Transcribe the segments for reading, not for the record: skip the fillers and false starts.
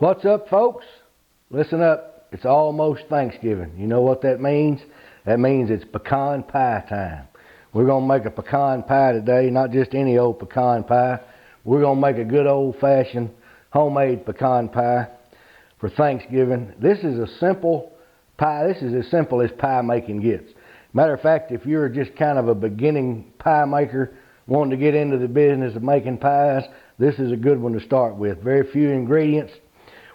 What's up, folks? Listen up. It's almost Thanksgiving. You know what that means? That means it's pecan pie time. We're going to make a pecan pie today, not just any old pecan pie. We're going to make a good old-fashioned homemade pecan pie for Thanksgiving. This is a simple pie. This is as simple as pie making gets. Matter of fact, if you're just kind of a beginning pie maker, wanting to get into the business of making pies, this is a good one to start with. Very few ingredients.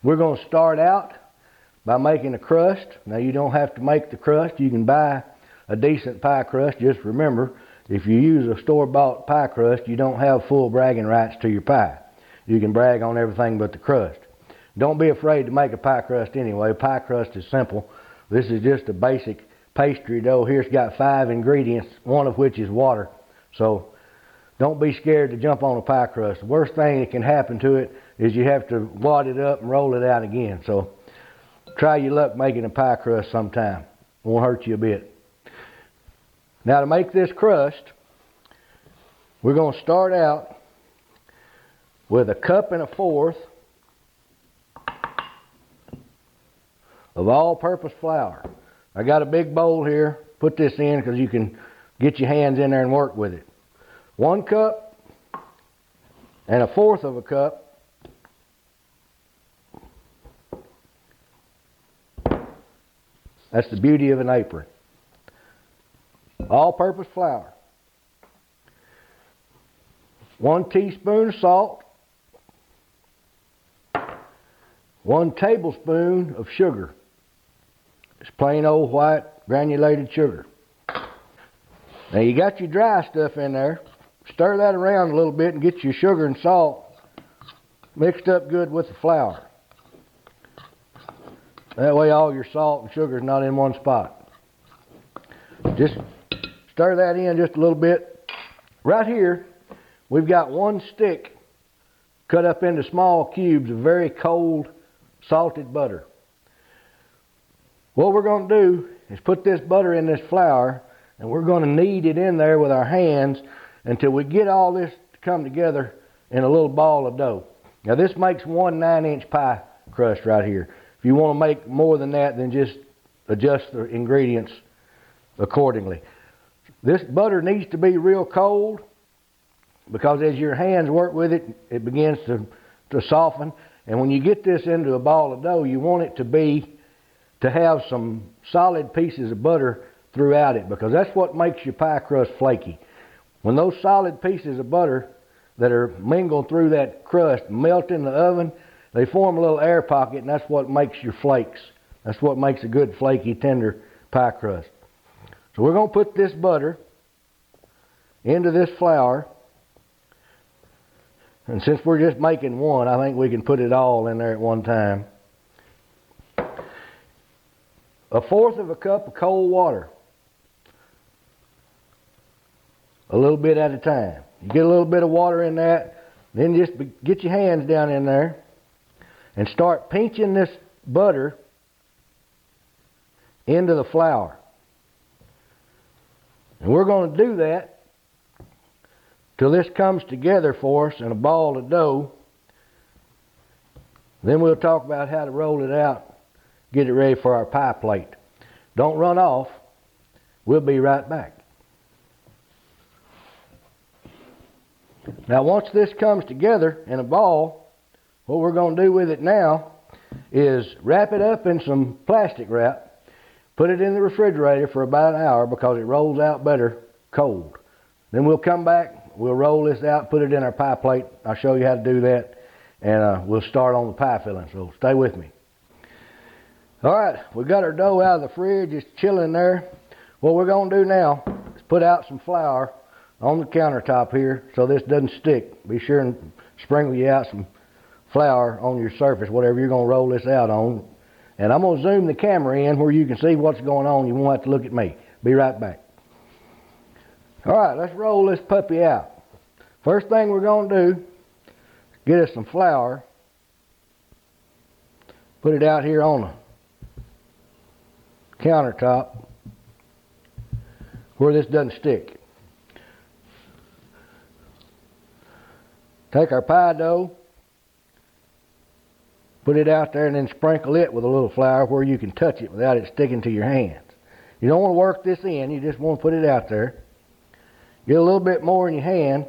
We're going to start out by making a crust. Now, you don't have to make the crust. You can buy a decent pie crust. Just remember, if you use a store-bought pie crust, you don't have full bragging rights to your pie. You can brag on everything but the crust. Don't be afraid to make a pie crust anyway. Pie crust is simple. This is just a basic pastry dough. Here it's got 5 ingredients, one of which is water. So don't be scared to jump on a pie crust. The worst thing that can happen to it is you have to wad it up and roll it out again. So try your luck making a pie crust sometime. Won't hurt you a bit. Now, to make this crust, we're going to start out with 1 1/4 cups of all-purpose flour. I got a big bowl here. Put this in because you can get your hands in there and work with it. 1 cup and 1/4 cup That's the beauty of an apron. All-purpose flour. 1 teaspoon of salt. 1 tablespoon of sugar. It's plain old white granulated sugar. Now you got your dry stuff in there. Stir that around a little bit and get your sugar and salt mixed up good with the flour. That way all your salt and sugar is not in one spot. Just stir that in just a little bit. Right here, we've got 1 stick cut up into small cubes of very cold salted butter. What we're going to do is put this butter in this flour, and we're going to knead it in there with our hands until we get all this to come together in a little ball of dough. Now this makes 1 9-inch pie crust right here. If you want to make more than that, then just adjust the ingredients accordingly. This butter needs to be real cold because as your hands work with it, it begins to soften. And when you get this into a ball of dough, you want it to have some solid pieces of butter throughout it, because that's what makes your pie crust flaky. When those solid pieces of butter that are mingled through that crust melt in the oven, they form a little air pocket, and that's what makes your flakes. That's what makes a good flaky, tender pie crust. So we're going to put this butter into this flour. And since we're just making one, I think we can put it all in there at one time. 1/4 cup of cold water. A little bit at a time. You get a little bit of water in that, then just get your hands down in there and start pinching this butter into the flour. And we're going to do that till this comes together for us in a ball of dough. Then we'll talk about how to roll it out, get it ready for our pie plate. Don't run off. We'll be right back. Now once this comes together in a ball, what we're going to do with it now is wrap it up in some plastic wrap, put it in the refrigerator for about an hour because it rolls out better cold. Then we'll come back, we'll roll this out, put it in our pie plate. I'll show you how to do that, and we'll start on the pie filling, so stay with me. All right, we got our dough out of the fridge, it's chilling there. What we're going to do now is put out some flour on the countertop here so this doesn't stick. Be sure and sprinkle you out some flour on your surface, whatever you're going to roll this out on. And I'm going to zoom the camera in where you can see what's going on. You won't have to look at me. Be right back. All right, let's roll this puppy out. First thing we're going to do, get us some flour. Put it out here on the countertop where this doesn't stick. Take our pie dough, Put it out there and then sprinkle it with a little flour where you can touch it without it sticking to your hands. You don't want to work this in, you just want to put it out there. Get a little bit more in your hand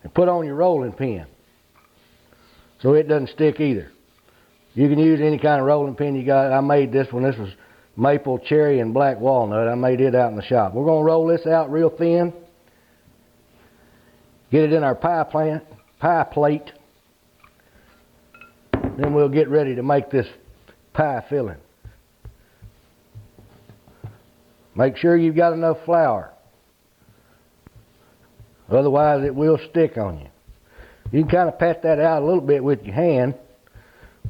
and put on your rolling pin so it doesn't stick either. You can use any kind of rolling pin you got. I made this one. This was maple, cherry, and black walnut. I made it out in the shop. We're going to roll this out real thin. Get it in our pie plate. Then we'll get ready to make this pie filling. Make sure you've got enough flour. Otherwise it will stick on you. You can kind of pat that out a little bit with your hand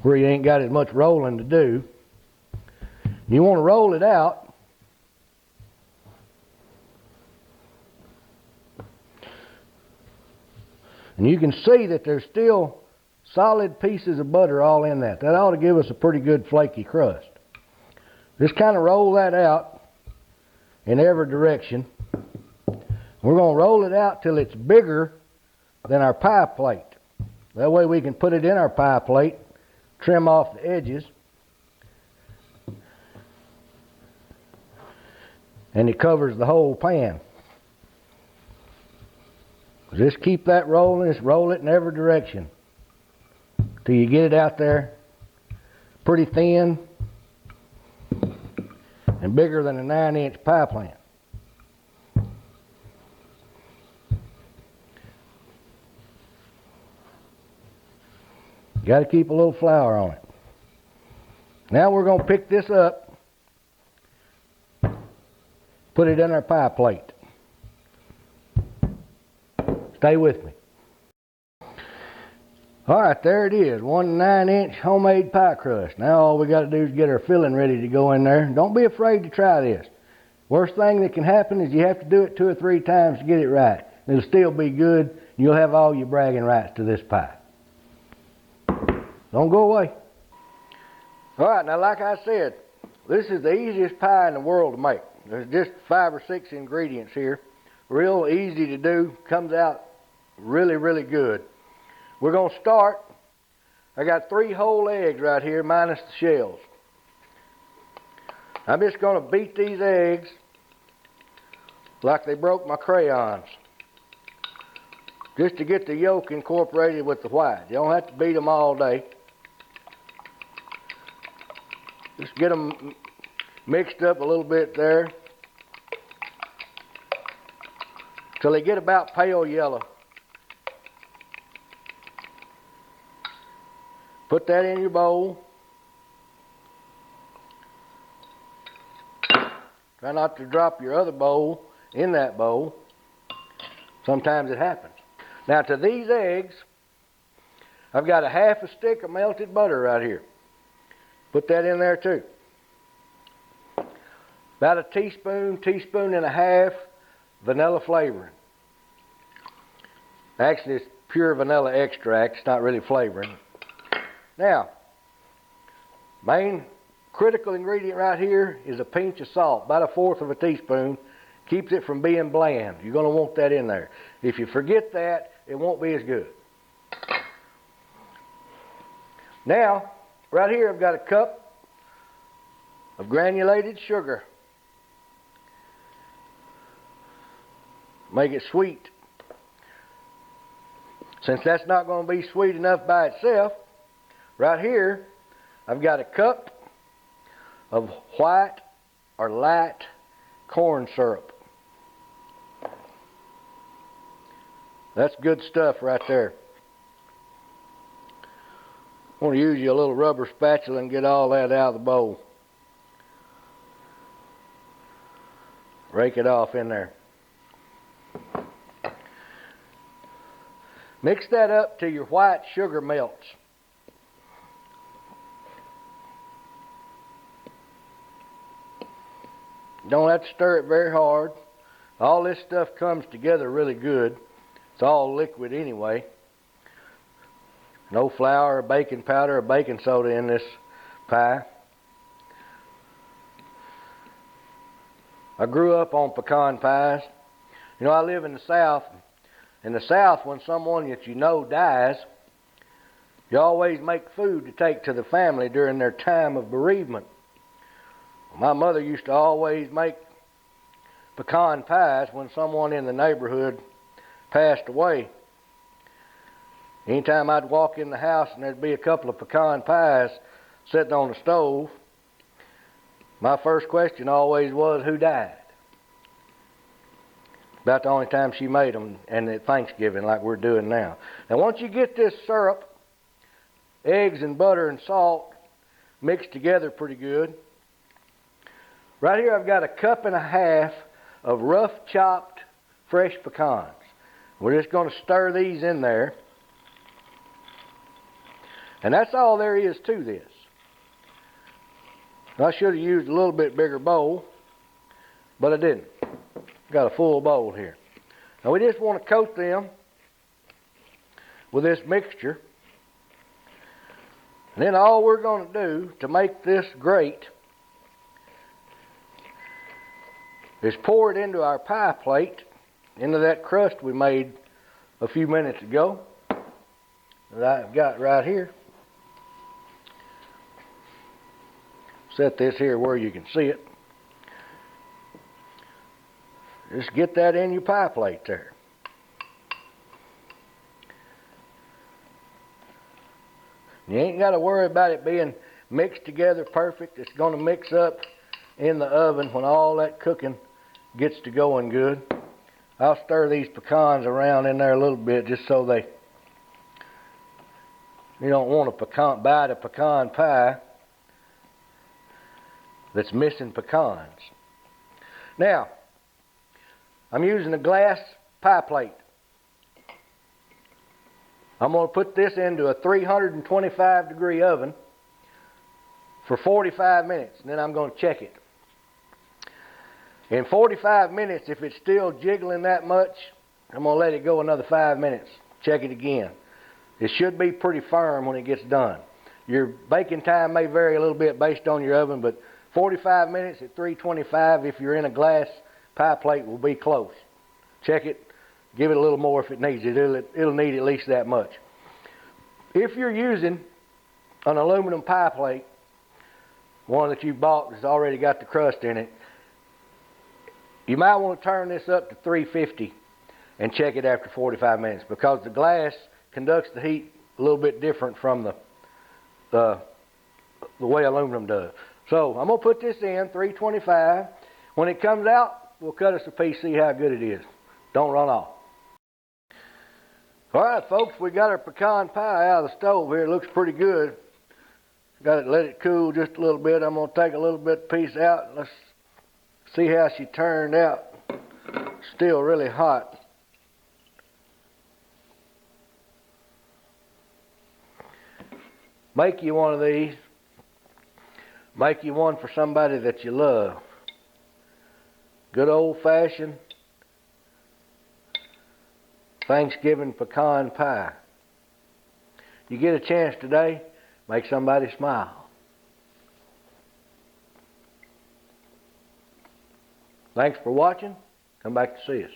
where you ain't got as much rolling to do. You want to roll it out. And you can see that there's still solid pieces of butter all in that. That ought to give us a pretty good flaky crust. Just kind of roll that out in every direction. We're going to roll it out till it's bigger than our pie plate. That way we can put it in our pie plate, trim off the edges, and it covers the whole pan. Just keep that rolling, just roll it in every direction till you get it out there pretty thin and bigger than a 9-inch pie plan. You got to keep a little flour on it. Now we're going to pick this up, put it in our pie plate. Stay with me. Alright, there it is. 1 9-inch homemade pie crust. Now all we got to do is get our filling ready to go in there. Don't be afraid to try this. Worst thing that can happen is you have to do it 2 or 3 times to get it right. It'll still be good. You'll have all your bragging rights to this pie. Don't go away. Alright, now like I said, this is the easiest pie in the world to make. There's just 5 or 6 ingredients here. Real easy to do. Comes out really, really good. We're going to start. I got 3 whole eggs right here minus the shells. I'm just going to beat these eggs like they broke my crayons, just to get the yolk incorporated with the white. You don't have to beat them all day. Just get them mixed up a little bit there till they get about pale yellow. Put that in your bowl. Try not to drop your other bowl in that bowl. Sometimes it happens. Now to these eggs, I've got a 1/2 stick of melted butter right here. Put that in there too. About a teaspoon, teaspoon and a half vanilla flavoring. Actually, it's pure vanilla extract. It's not really flavoring. Now, main critical ingredient right here is a pinch of salt, about 1/4 of a teaspoon. Keeps it from being bland. You're going to want that in there. If you forget that, it won't be as good. Now, right here I've got a cup of granulated sugar. Make it sweet. Since that's not going to be sweet enough by itself, right here I've got a cup of white or light corn syrup. That's good stuff right there. I want to use you a little rubber spatula and get all that out of the bowl. Rake it off in there. Mix that up till your white sugar melts. Don't have to stir it very hard. All this stuff comes together really good. It's all liquid anyway. No flour or baking powder or baking soda in this pie. I grew up on pecan pies. You know, I live in the South. In the South, when someone that you know dies, You always make food to take to the family during their time of bereavement. My mother used to always make pecan pies when someone in the neighborhood passed away. Anytime I'd walk in the house and there'd be a couple of pecan pies sitting on the stove, my first question always was, who died? About the only time she made them, and at Thanksgiving like we're doing now. Now once you get this syrup, eggs and butter and salt mixed together pretty good. Right here I've got a cup and a half of rough chopped fresh pecans. We're just going to stir these in there. And that's all there is to this. I should have used a little bit bigger bowl, but I didn't. Got a full bowl here. Now we just want to coat them with this mixture. And then all we're going to do to make this great is pour it into our pie plate, into that crust we made a few minutes ago that I've got right here. Set this here where you can see it. Just get that in your pie plate there. You ain't got to worry about it being mixed together perfect. It's going to mix up in the oven when all that cooking gets to going good. I'll stir these pecans around in there a little bit just so you don't want a bite of pecan pie that's missing pecans. Now, I'm using a glass pie plate. I'm going to put this into a 325 degree oven for 45 minutes, and then I'm going to check it. In 45 minutes, if it's still jiggling that much, I'm going to let it go another 5 minutes. Check it again. It should be pretty firm when it gets done. Your baking time may vary a little bit based on your oven, but 45 minutes at 325, if you're in a glass pie plate, will be close. Check it. Give it a little more if it needs it. It'll need at least that much. If you're using an aluminum pie plate, one that you bought that's already got the crust in it, you might want to turn this up to 350 and check it after 45 minutes, because the glass conducts the heat a little bit different from the way aluminum does. So I'm going to put this in 325. When it comes out, we'll cut us a piece, see how good it is. Don't run off. All right, folks, we got our pecan pie out of the stove here. It looks pretty good. Got to let it cool just a little bit. I'm going to take a little bit piece out. Let's see how she turned out. Still really hot. Make you one of these. Make you one for somebody that you love. Good old-fashioned Thanksgiving pecan pie. You get a chance today, make somebody smile. Thanks for watching. Come back to see us.